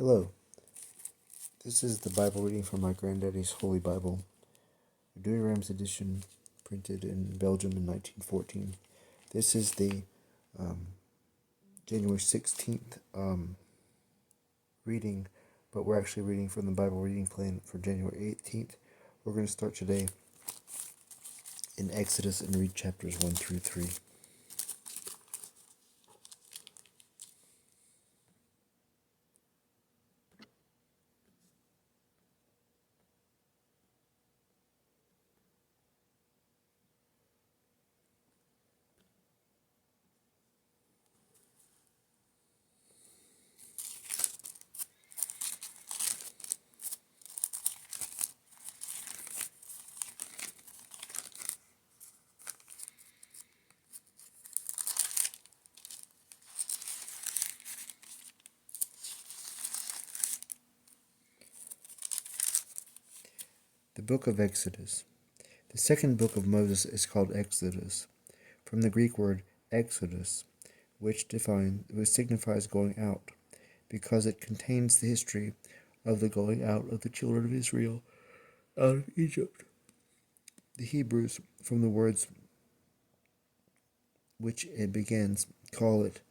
Hello, this is the Bible reading from my granddaddy's Holy Bible, Deuteronomy's edition, printed in Belgium in 1914. This is the January 16th reading, but we're actually reading from the Bible reading plan for January 18th. We're going to start today in Exodus and read chapters 1 through 3. The Book of Exodus. The second book of Moses is called Exodus, from the Greek word exodus, which signifies going out, because it contains the history of the going out of the children of Israel out of Egypt. The Hebrews, from the words which it begins, call it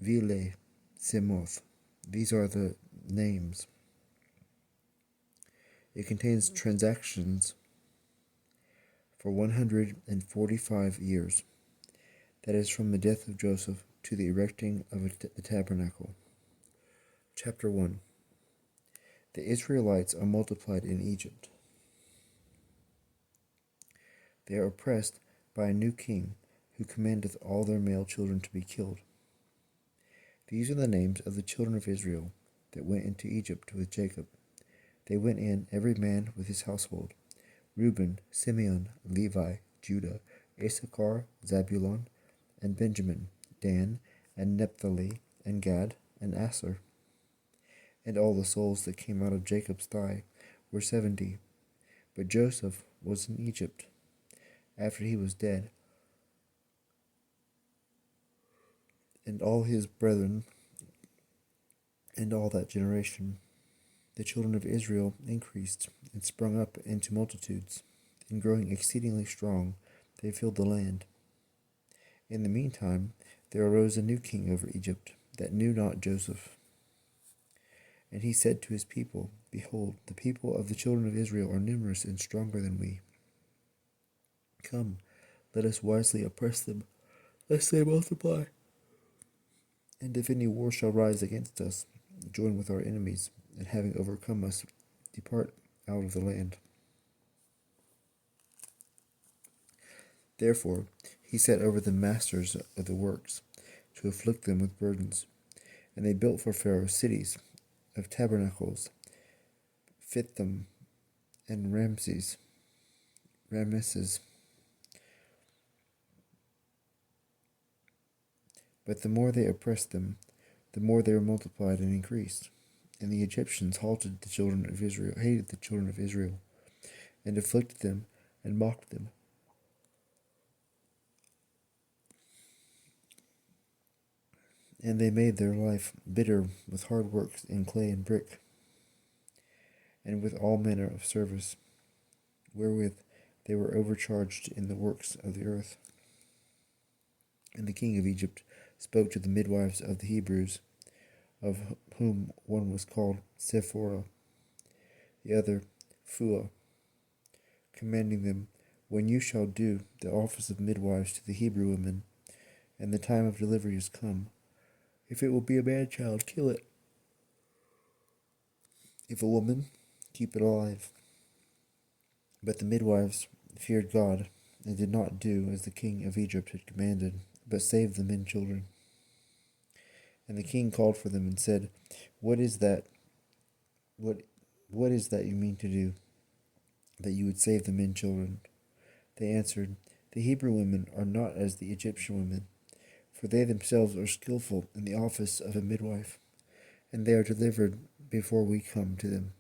Veelle Semoth. These are the names. It contains transactions for 145 years. That is from the death of Joseph to the erecting of the tabernacle. Chapter 1. The Israelites are multiplied in Egypt. They are oppressed by a new king who commandeth all their male children to be killed. These are the names of the children of Israel that went into Egypt with Jacob. They went in, every man with his household: Reuben, Simeon, Levi, Judah, Issachar, Zabulon, and Benjamin, Dan, and Naphtali, and Gad, and Aser. And all the souls that came out of Jacob's thigh were 70. But Joseph was in Egypt after he was dead, and all his brethren, and all that generation. The children of Israel increased and sprung up into multitudes, and growing exceedingly strong, they filled the land. In the meantime, there arose a new king over Egypt that knew not Joseph. And he said to his people, Behold, the people of the children of Israel are numerous and stronger than we. Come, let us wisely oppress them, lest they multiply. And if any war shall rise against us, join with our enemies, and having overcome us, depart out of the land. Therefore he set over the masters of the works, to afflict them with burdens. And they built for Pharaoh cities of tabernacles, Pithom and Ramses. But the more they oppressed them, the more they were multiplied and increased. And the Egyptians hated the children of Israel, and afflicted them, and mocked them. And they made their life bitter with hard works in clay and brick, and with all manner of service, wherewith they were overcharged in the works of the earth. And the king of Egypt spoke to the midwives of the Hebrews, of whom one was called Sephora, the other Phua, commanding them, When you shall do the office of midwives to the Hebrew women, and the time of delivery is come, if it will be a man-child, kill it. If a woman, keep it alive. But the midwives feared God, and did not do as the king of Egypt had commanded, but saved the men children. And the king called for them and said, What is that you mean to do, that you would save the men children? They answered, The Hebrew women are not as the Egyptian women, for they themselves are skillful in the office of a midwife, and they are delivered before we come to them.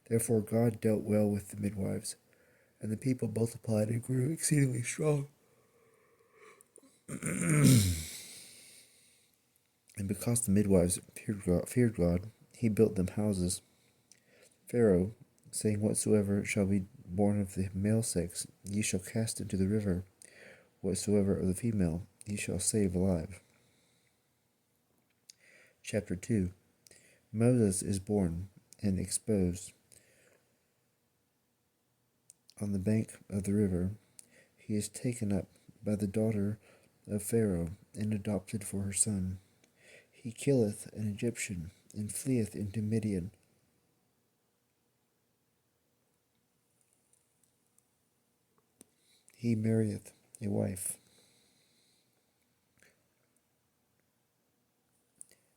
Therefore God dealt well with the midwives, and the people multiplied and grew exceedingly strong. And because the midwives feared God, he built them houses. Pharaoh, saying, Whatsoever shall be born of the male sex, ye shall cast into the river. Whatsoever of the female, ye shall save alive. Chapter 2. Moses is born and exposed. On the bank of the river, he is taken up by the daughter of Pharaoh and adopted for her son. He killeth an Egyptian and fleeth into Madian. He marrieth a wife.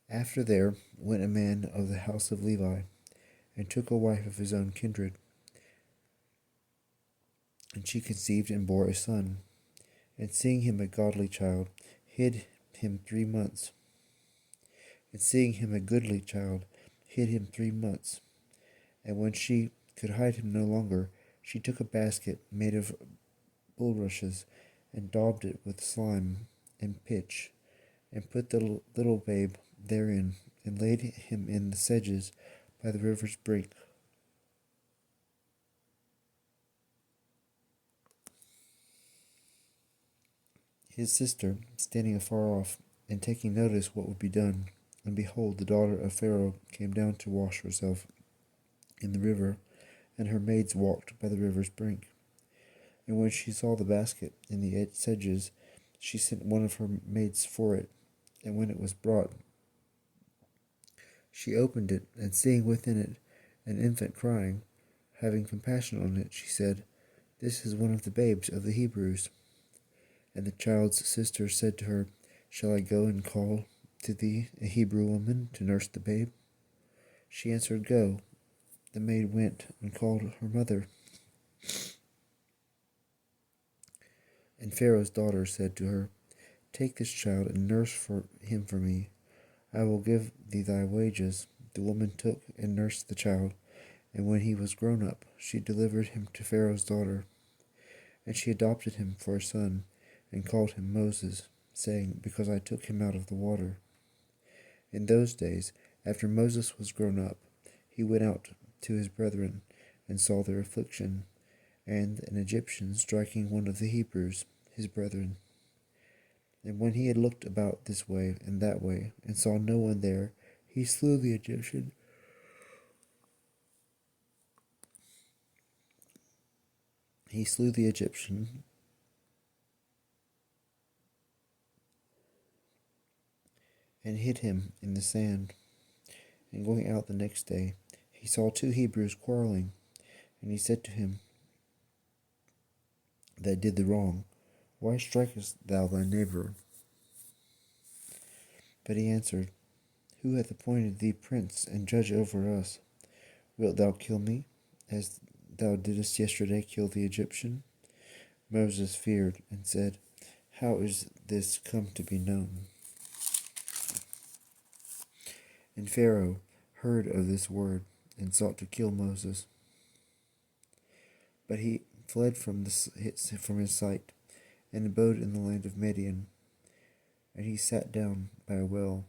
After there went a man of the house of Levi, and took a wife of his own kindred. And she conceived and bore a son, and seeing him a godly child, hid him 3 months. And seeing him a goodly child, hid him 3 months. And when she could hide him no longer, she took a basket made of bulrushes, and daubed it with slime and pitch, and put the little babe therein, and laid him in the sedges by the river's brink. His sister, standing afar off, and taking notice what would be done, and behold, the daughter of Pharaoh came down to wash herself in the river, and her maids walked by the river's brink. And when she saw the basket in the sedges, she sent one of her maids for it. And when it was brought, she opened it, and seeing within it an infant crying, having compassion on it, she said, This is one of the babes of the Hebrews. And the child's sister said to her, Shall I go and call to thee a Hebrew woman to nurse the babe? She answered, Go. The maid went and called her mother. And Pharaoh's daughter said to her, Take this child and nurse him for me. I will give thee thy wages. The woman took and nursed the child, and when he was grown up, she delivered him to Pharaoh's daughter. And she adopted him for a son, and called him Moses, saying, Because I took him out of the water. In those days, after Moses was grown up, he went out to his brethren, and saw their affliction, and an Egyptian striking one of the Hebrews, his brethren. And when he had looked about this way and that way, and saw no one there, he slew the Egyptian. He slew the Egyptian, and hid him in the sand. And going out the next day, he saw 2 Hebrews quarreling, and he said to him that did the wrong, Why strikest thou thy neighbor? But he answered, Who hath appointed thee prince and judge over us? Wilt thou kill me, as thou didst yesterday kill the Egyptian? Moses feared, and said, How is this come to be known? And Pharaoh heard of this word, and sought to kill Moses. But he fled from his sight, and abode in the land of Madian. And he sat down by a well.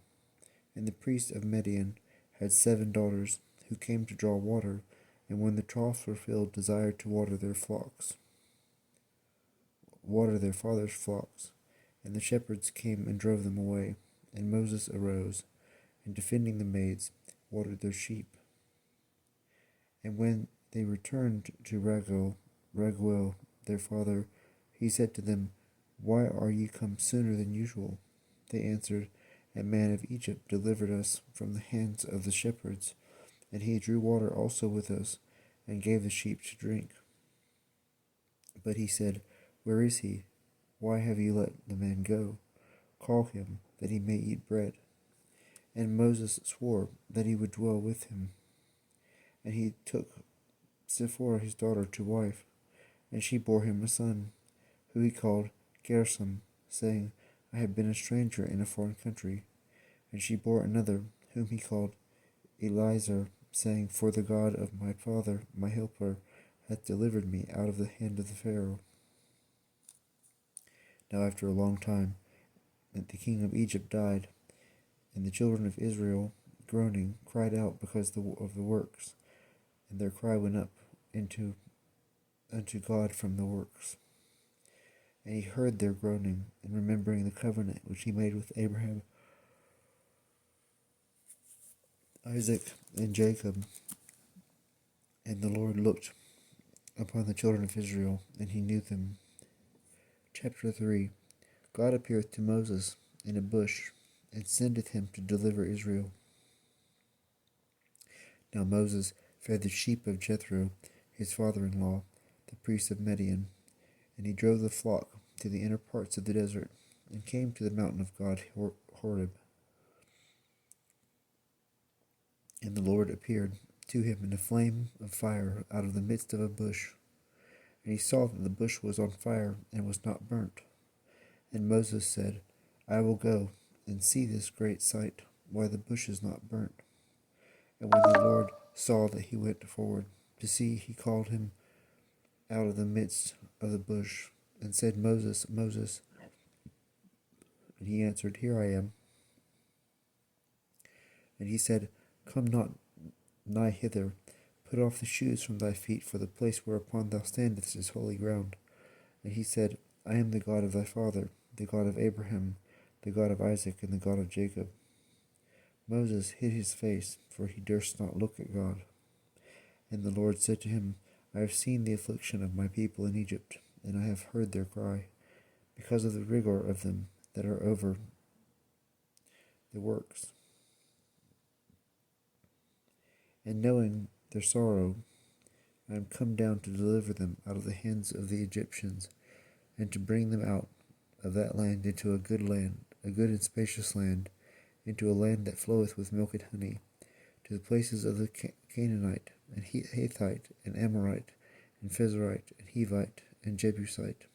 And the priest of Madian had 7 daughters, who came to draw water, and when the troughs were filled, desired to water their father's flocks. And the shepherds came and drove them away. And Moses arose, and defending the maids, watered their sheep. And when they returned to Raguel their father, he said to them, Why are ye come sooner than usual? They answered, A man of Egypt delivered us from the hands of the shepherds, and he drew water also with us, and gave the sheep to drink. But he said, Where is he? Why have you let the man go? Call him, that he may eat bread. And Moses swore that he would dwell with him. And he took Zipporah his daughter to wife, and she bore him a son, who he called Gershom, saying, I have been a stranger in a foreign country. And she bore another, whom he called Eliezer, saying, For the God of my father, my helper, hath delivered me out of the hand of the Pharaoh. Now after a long time, the king of Egypt died, and the children of Israel groaning, cried out because of the works, and their cry went up unto God from the works. And he heard their groaning, and remembering the covenant which he made with Abraham, Isaac, and Jacob. And the Lord looked upon the children of Israel, and he knew them. Chapter 3. God appeareth to Moses in a bush, and sendeth him to deliver Israel. Now Moses fed the sheep of Jethro, his father-in-law, the priest of Madian, and he drove the flock to the inner parts of the desert, and came to the mountain of God, Horeb. And the Lord appeared to him in a flame of fire out of the midst of a bush. And he saw that the bush was on fire, and was not burnt. And Moses said, I will go and see this great sight, why the bush is not burnt. And when the Lord saw that he went forward to see, he called him out of the midst of the bush, and said, Moses, Moses. And he answered, Here I am. And he said, Come not nigh hither, put off the shoes from thy feet, for the place whereupon thou standest is holy ground. And he said, I am the God of thy father, the God of Abraham, the God of Isaac, and the God of Jacob. Moses hid his face, for he durst not look at God. And the Lord said to him, I have seen the affliction of my people in Egypt, and I have heard their cry, because of the rigor of them that are over the works. And knowing their sorrow, I am come down to deliver them out of the hands of the Egyptians, and to bring them out of that land into a good land, a good and spacious land, into a land that floweth with milk and honey, to the places of the Canaanite, and Hittite, and Amorite, and Pharezite, and Hivite, and Jebusite.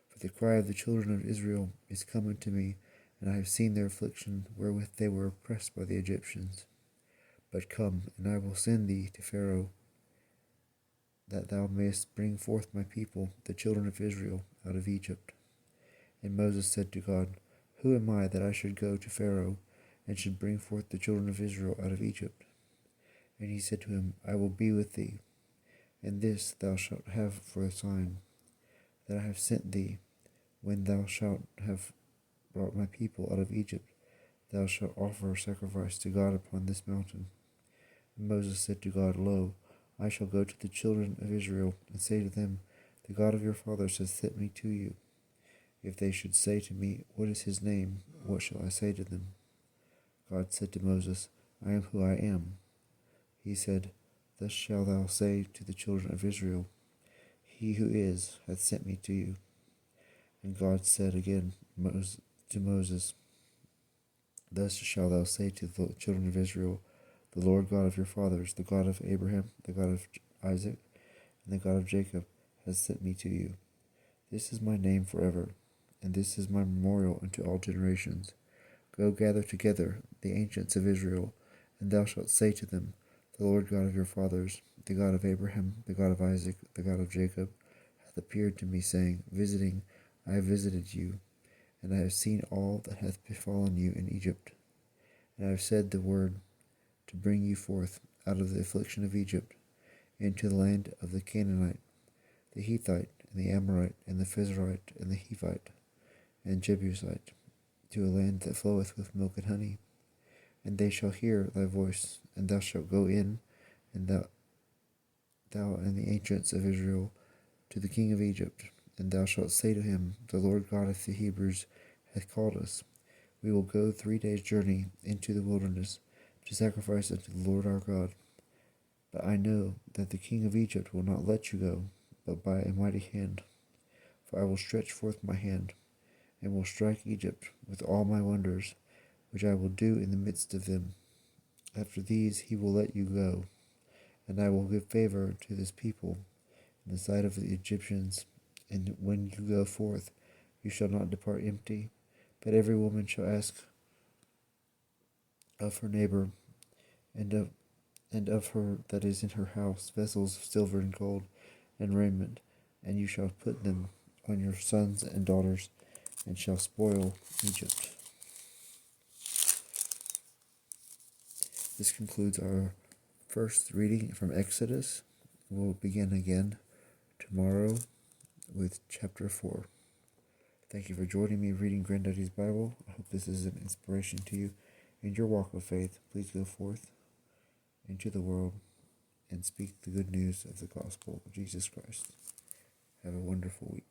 For the cry of the children of Israel is come unto me, and I have seen their affliction wherewith they were oppressed by the Egyptians. But come, and I will send thee to Pharaoh, that thou mayest bring forth my people, the children of Israel, out of Egypt. And Moses said to God, Who am I that I should go to Pharaoh, and should bring forth the children of Israel out of Egypt? And he said to him, I will be with thee, and this thou shalt have for a sign, that I have sent thee. When thou shalt have brought my people out of Egypt, thou shalt offer a sacrifice to God upon this mountain. And Moses said to God, Lo, I shall go to the children of Israel, and say to them, The God of your fathers has sent me to you. If they should say to me, What is his name? What shall I say to them? God said to Moses, I am who I am. He said, Thus shalt thou say to the children of Israel, He who is hath sent me to you. And God said again to Moses, Thus shalt thou say to the children of Israel, The Lord God of your fathers, the God of Abraham, the God of Isaac, and the God of Jacob, has sent me to you. This is my name forever, and this is my memorial unto all generations. Go gather together the ancients of Israel, and thou shalt say to them, The Lord God of your fathers, the God of Abraham, the God of Isaac, the God of Jacob, hath appeared to me, saying, I have visited you, and I have seen all that hath befallen you in Egypt. And I have said the word to bring you forth out of the affliction of Egypt, into the land of the Canaanite, the Hittite, and the Amorite, and the Pharezite, and the Hivite, and Jebusite, to a land that floweth with milk and honey. And they shall hear thy voice, and thou shalt go in, and thou and the ancients of Israel, to the king of Egypt, and thou shalt say to him, The Lord God of the Hebrews hath called us. We will go 3 days' journey into the wilderness, to sacrifice unto the Lord our God. But I know that the king of Egypt will not let you go, but by a mighty hand. For I will stretch forth my hand, and will strike Egypt with all my wonders, which I will do in the midst of them. After these he will let you go, and I will give favor to this people in the sight of the Egyptians. And when you go forth, you shall not depart empty, but every woman shall ask of her neighbor, and of her that is in her house, vessels of silver and gold, and raiment, and you shall put them on your sons and daughters, and shall spoil Egypt. This concludes our first reading from Exodus. We'll begin again tomorrow with chapter 4. Thank you for joining me reading Granddaddy's Bible. I hope this is an inspiration to you in your walk of faith. Please go forth into the world and speak the good news of the gospel of Jesus Christ. Have a wonderful week.